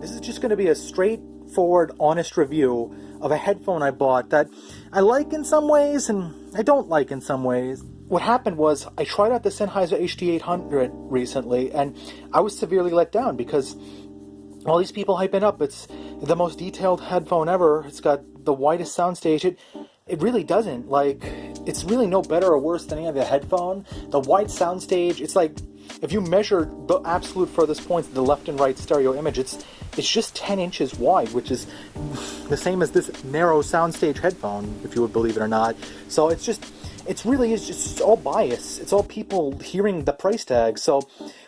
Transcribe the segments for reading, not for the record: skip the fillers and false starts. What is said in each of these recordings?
This is just going to be a straightforward, honest review of a headphone I bought that I like in some ways and I don't like in some ways. What happened was I tried out the Sennheiser HD600 recently and I was severely let down because all these people hyping up it's the most detailed headphone ever. It's got the widest soundstage. It really doesn't. Like, it's really no better or worse than any other headphone. The wide soundstage, it's like if you measure the absolute furthest points, the left and right stereo image, it's just 10 inches wide, which is the same as this narrow soundstage headphone, if you would believe it or not. So it's really just all bias. It's all people hearing the price tag. So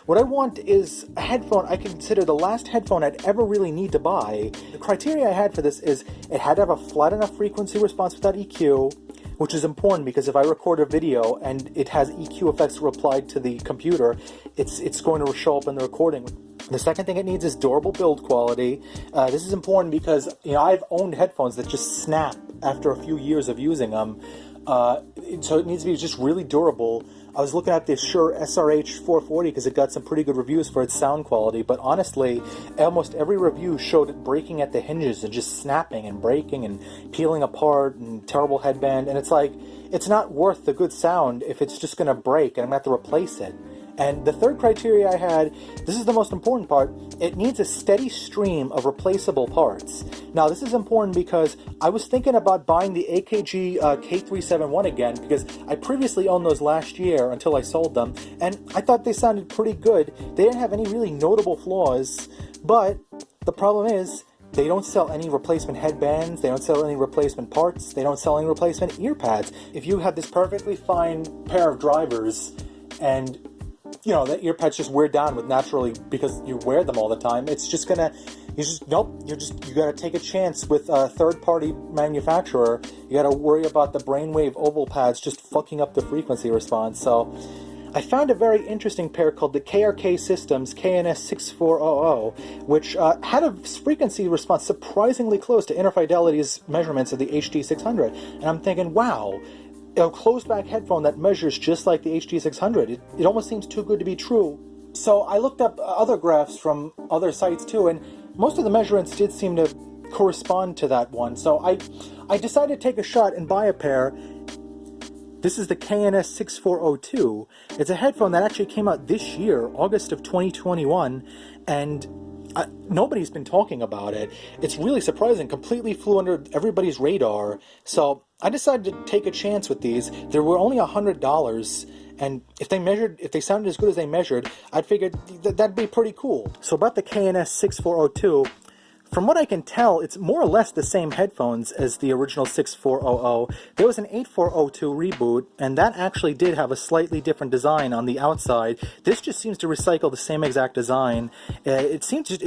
what I want is a headphone I consider the last headphone I'd ever really need to buy. The criteria I had for this is it had to have a flat enough frequency response without EQ, which is important because if I record a video and it has EQ effects applied to the computer, it's going to show up in the recording. The second thing it needs is durable build quality. This is important because I've owned headphones that just snap after a few years of using them. So it needs to be just really durable. I was looking at the Shure SRH 440 because it got some pretty good reviews for its sound quality, but honestly, almost every review showed it breaking at the hinges and just snapping and breaking and peeling apart and terrible headband, and it's like, it's not worth the good sound if it's just going to break and I'm going to have to replace it. And the third criteria I had, this is the most important part, it needs a steady stream of replaceable parts. Now this is important because I was thinking about buying the AKG K371 again because I previously owned those last year until I sold them, and I thought they sounded pretty good. They didn't have any really notable flaws, but the problem is they don't sell any replacement headbands, they don't sell any replacement parts, they don't sell any replacement ear pads. If you have this perfectly fine pair of drivers and the ear pads just wear down with naturally because you wear them all the time, it's just gonna, you gotta take a chance with a third-party manufacturer. You gotta worry about the brainwave oval pads just fucking up the frequency response. So I found a very interesting pair called the KRK Systems KNS 6400, which had a frequency response surprisingly close to Interfidelity's measurements of the HD600. And I'm thinking, wow, a closed-back headphone that measures just like the HD600. It almost seems too good to be true. So I looked up other graphs from other sites too, and most of the measurements did seem to correspond to that one. So I decided to take a shot and buy a pair. This is the KNS 6402. It's a headphone that actually came out this year, August of 2021, and nobody's been talking about it. It's really surprising, completely flew under everybody's radar. So I decided to take a chance with these. They were only $100, and if they sounded as good as they measured, I'd figured that'd be pretty cool. So about the KNS 6402, from what I can tell, it's more or less the same headphones as the original 6400. There was an 8402 reboot, and that actually did have a slightly different design on the outside. This just seems to recycle the same exact design. It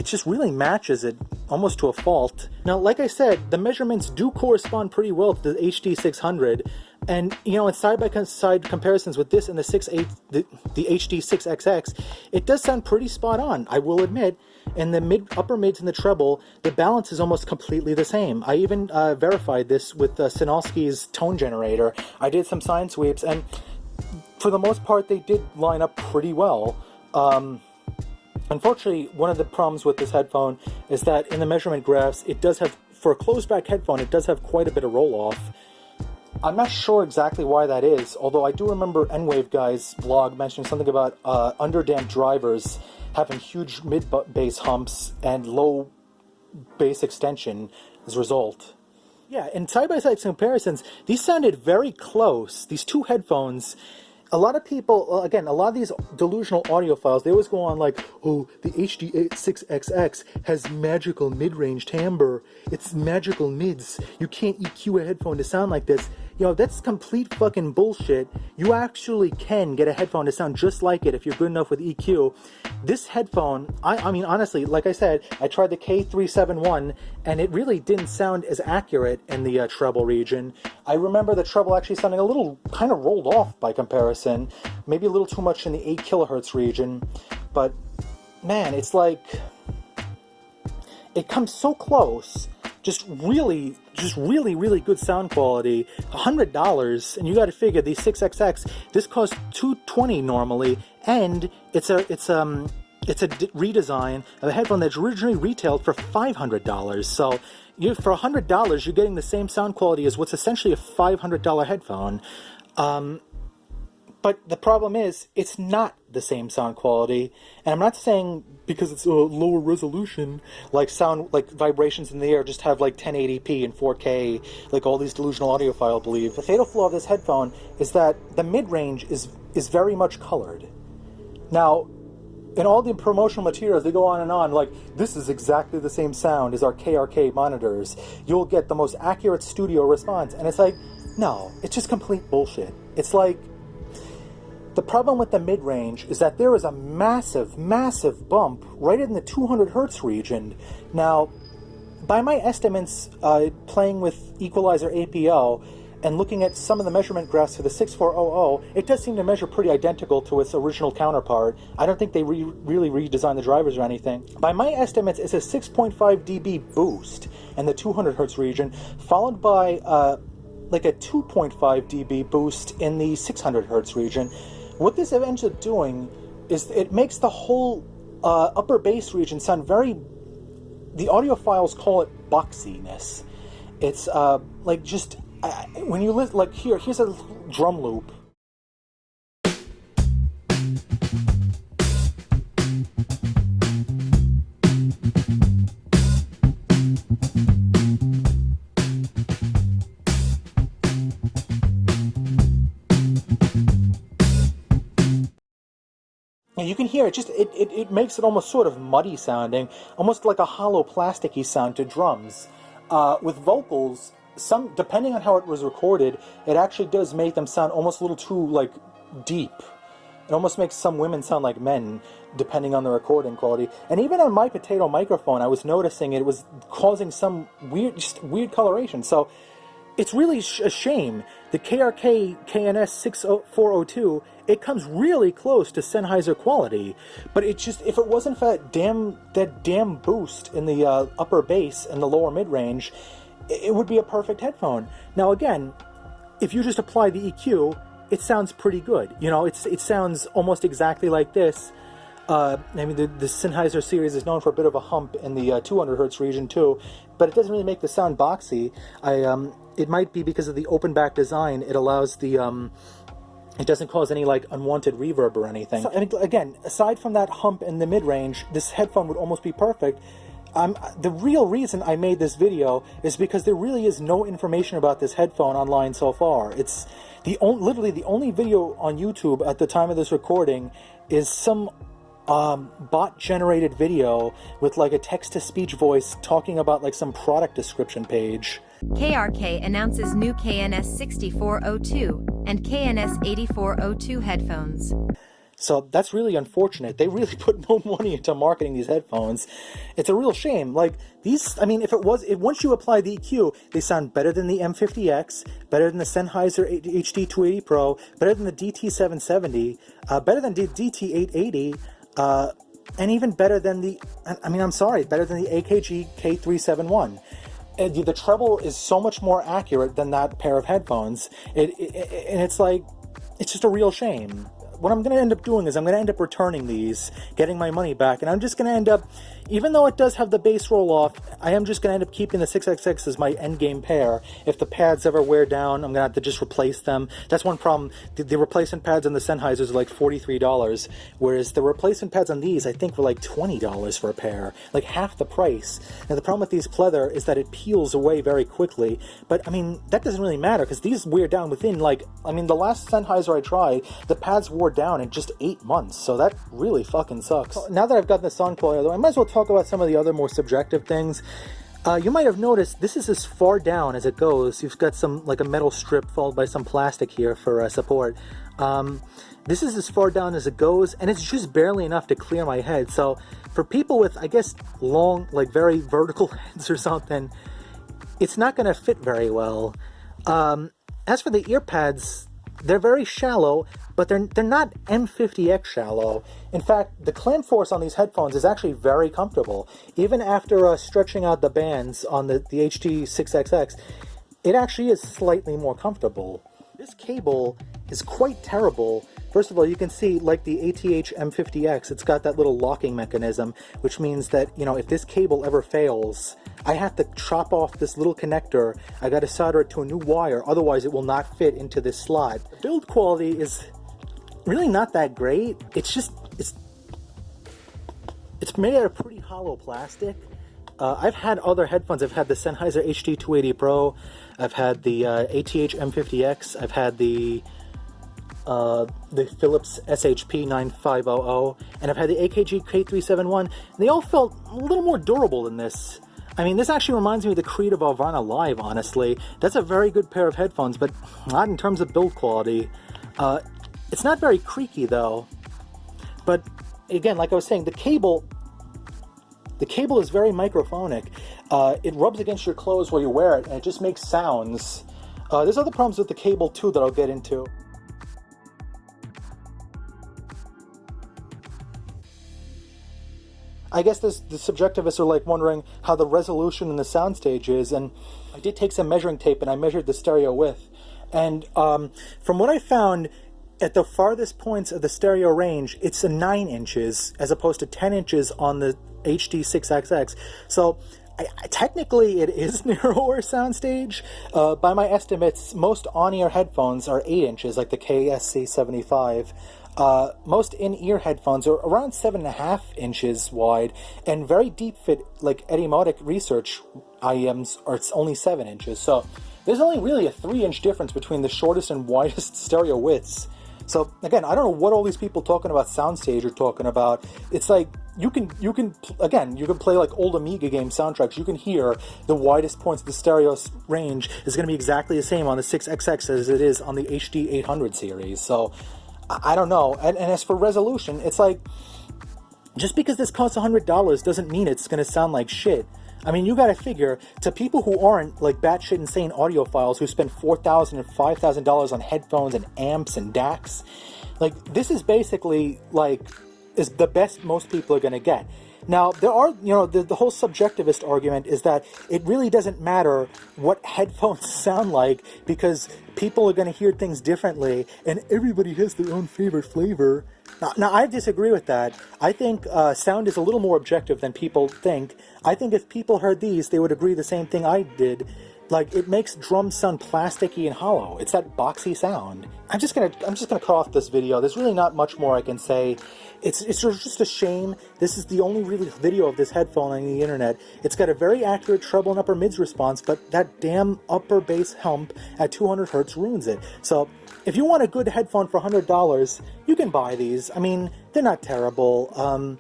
just really matches it almost to a fault. Now, like I said, the measurements do correspond pretty well to the HD600. And, in side-by-side comparisons with this and the HD6XX, it does sound pretty spot on, I will admit. In the upper mids and the treble, the balance is almost completely the same. I even verified this with Sinowski's tone generator. I did some sine sweeps, and for the most part, they did line up pretty well. Unfortunately, one of the problems with this headphone is that in the measurement graphs, it does have, for a closed-back headphone, it does have quite a bit of roll-off. I'm not sure exactly why that is, although I do remember N-Wave Guy's blog mentioning something about underdamped drivers having huge mid-bass humps and low bass extension as a result. Yeah, in side-by-side comparisons, these sounded very close. These two headphones, a lot of people, again, a lot of these delusional audiophiles, they always go on like, oh, the HD6XX has magical mid-range timbre. It's magical mids. You can't EQ a headphone to sound like this. That's complete fucking bullshit. You actually can get a headphone to sound just like it if you're good enough with EQ. This headphone, I mean, honestly, like I said, I tried the K371, and it really didn't sound as accurate in the treble region. I remember the treble actually sounding a little kind of rolled off by comparison, maybe a little too much in the 8 kilohertz region, but man, it's like, it comes so close. Just really good sound quality. $100, and you got to figure the 6XX. This costs $220 normally, and it's it's a redesign of a headphone that's originally retailed for $500. So for $100, you're getting the same sound quality as what's essentially a $500 headphone. But the problem is, it's not the same sound quality. And I'm not saying because it's a lower resolution, like vibrations in the air just have like 1080p and 4K, like all these delusional audiophile believe. The fatal flaw of this headphone is that the mid-range is very much colored. Now, in all the promotional materials, they go on and on, like, this is exactly the same sound as our KRK monitors. You'll get the most accurate studio response. And it's like, no, it's just complete bullshit. It's like, the problem with the mid-range is that there is a massive, massive bump right in the 200 hertz region. Now, by my estimates, playing with equalizer APO and looking at some of the measurement graphs for the 6400, it does seem to measure pretty identical to its original counterpart. I don't think they really redesigned the drivers or anything. By my estimates, it's a 6.5 dB boost in the 200 hertz region, followed by like a 2.5 dB boost in the 600 hertz region. What this ends up doing is it makes the whole upper bass region sound very, the audiophiles call it boxiness. It's like just, when you listen, like here's a drum loop. And you can hear it, it makes it almost sort of muddy sounding, almost like a hollow plasticky sound to drums. With vocals, depending on how it was recorded, it actually does make them sound almost a little too, like, deep. It almost makes some women sound like men, depending on the recording quality. And even on my potato microphone, I was noticing it was causing some weird coloration. So it's really a shame. The KRK KNS 6402, it comes really close to Sennheiser quality, but it just, if it wasn't for that damn boost in the upper bass and the lower mid-range, it would be a perfect headphone. Now again, if you just apply the EQ, it sounds pretty good. You know, it sounds almost exactly like this. I mean, the Sennheiser series is known for a bit of a hump in the 200 hertz region too, but it doesn't really make the sound boxy. It might be because of the open back design. It allows the it doesn't cause any like unwanted reverb or anything. So, and again, aside from that hump in the mid-range, this headphone would almost be perfect. The real reason I made this video is because there really is no information about this headphone online so far. It's literally the only video on YouTube at the time of this recording is some bot-generated video with like a text-to-speech voice talking about like some product description page. KRK announces new KNS 6402 and KNS 8402 headphones. So that's really unfortunate. They really put no money into marketing these headphones. It's a real shame. Like these, I mean, once you apply the EQ, they sound better than the M50X, better than the Sennheiser HD280 Pro, better than the DT770, better than the DT880, and even better than better than the AKG K371. The treble is so much more accurate than that pair of headphones. And it's like, it's just a real shame. What I'm going to end up doing is I'm going to end up returning these, getting my money back, and I'm just going to end up, even though it does have the bass roll-off, I am just going to end up keeping the 6XX as my endgame pair. If the pads ever wear down, I'm going to have to just replace them. That's one problem. The replacement pads on the Sennheisers are like $43, whereas the replacement pads on these, I think, were like $20 for a pair, like half the price. Now, the problem with these pleather is that it peels away very quickly, but, I mean, that doesn't really matter, because these wear down within, like, I mean, the last Sennheiser I tried, the pads wore down in just 8 months, so that really fucking sucks. Now that I've gotten the sound quality, though, I might as well talk about some of the other more subjective things. You might have noticed this is as far down as it goes. You've got some, like a metal strip followed by some plastic here for support. This is as far down as it goes, and it's just barely enough to clear my head. So for people with, I guess, long, like very vertical heads or something, it's not going to fit very well. As for the ear pads, they're very shallow, but they're not M50X shallow. In fact, the clamp force on these headphones is actually very comfortable. Even after stretching out the bands on the HD600, it actually is slightly more comfortable. This cable is quite terrible First of all, you can see, like the ATH M50X, it's got that little locking mechanism, which means that, you know, if this cable ever fails, I have to chop off this little connector. I got to solder it to a new wire, otherwise it will not fit into this slot. The build quality is really not that great. It's just, it's made out of pretty hollow plastic. I've had other headphones. I've had the Sennheiser HD280 Pro, I've had the ATH M50X, I've had the Philips SHP 9500, and I've had the AKG K371, and they all felt a little more durable than this. I mean, this actually reminds me of the Creed of Alvana Live, honestly. That's a very good pair of headphones, but not in terms of build quality. It's not very creaky, though. But, again, like I was saying, the cable is very microphonic. It rubs against your clothes while you wear it, and it just makes sounds. There's other problems with the cable, too, that I'll get into. I guess the subjectivists are like wondering how the resolution in the SOUNDSTAGE is, and I did take some measuring tape and I measured the stereo width. And from what I found, at the farthest points of the stereo range, it's a 9 inches as opposed to 10 inches on the HD600. So technically it is narrower SOUNDSTAGE. By my estimates, most on-ear headphones are 8 inches, like the KSC75. Most in-ear headphones are around 7.5 inches wide, and very deep fit, like Etymotic Research IEMs, are only 7 inches. So there's only really a 3-inch difference between the shortest and widest stereo widths. So again, I don't know what all these people talking about SOUNDSTAGE are talking about. It's like you can play like old Amiga game soundtracks. You can hear the widest points of the stereo range is going to be exactly the same on the 6XX as it is on the HD800 series. So I don't know. And as for resolution, it's like, just because this costs $100 doesn't mean it's going to sound like shit. I mean, you got to figure, to people who aren't like batshit insane audiophiles who spend $4,000 and $5,000 on headphones and amps and DACs, like, this is basically like is the best most people are going to get. Now, there are, you know, the whole subjectivist argument is that it really doesn't matter what headphones sound like because people are going to hear things differently and everybody has their own favorite flavor. Now, I disagree with that. I think sound is a little more objective than people think. I think if people heard these, they would agree the same thing I did. Like, it makes drums sound plasticky and hollow. It's that boxy sound. I'm just gonna cut off this video. There's really not much more I can say. It's just a shame. This is the only really video of this headphone on the internet. It's got a very accurate treble and upper mids response, but that damn upper bass hump at 200 Hertz ruins it. So if you want a good headphone for $100, you can buy these. I mean, they're not terrible.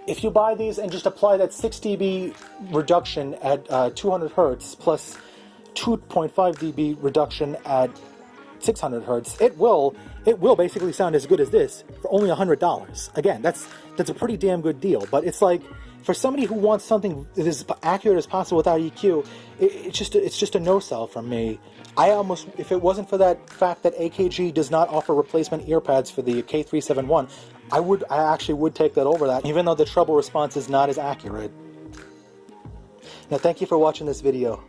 If you buy these and just apply that 6 dB reduction at 200 Hertz plus 2.5 dB reduction at 600 Hertz, it will basically sound as good as this for only $100. Again, that's a pretty damn good deal. But it's like, for somebody who wants something that is accurate as possible without EQ, it's just a no-sell from me. I almost, if it wasn't for that fact that AKG does not offer replacement earpads for the K371, I actually would take that over that, even though the treble response is not as accurate. Now, thank you for watching this video.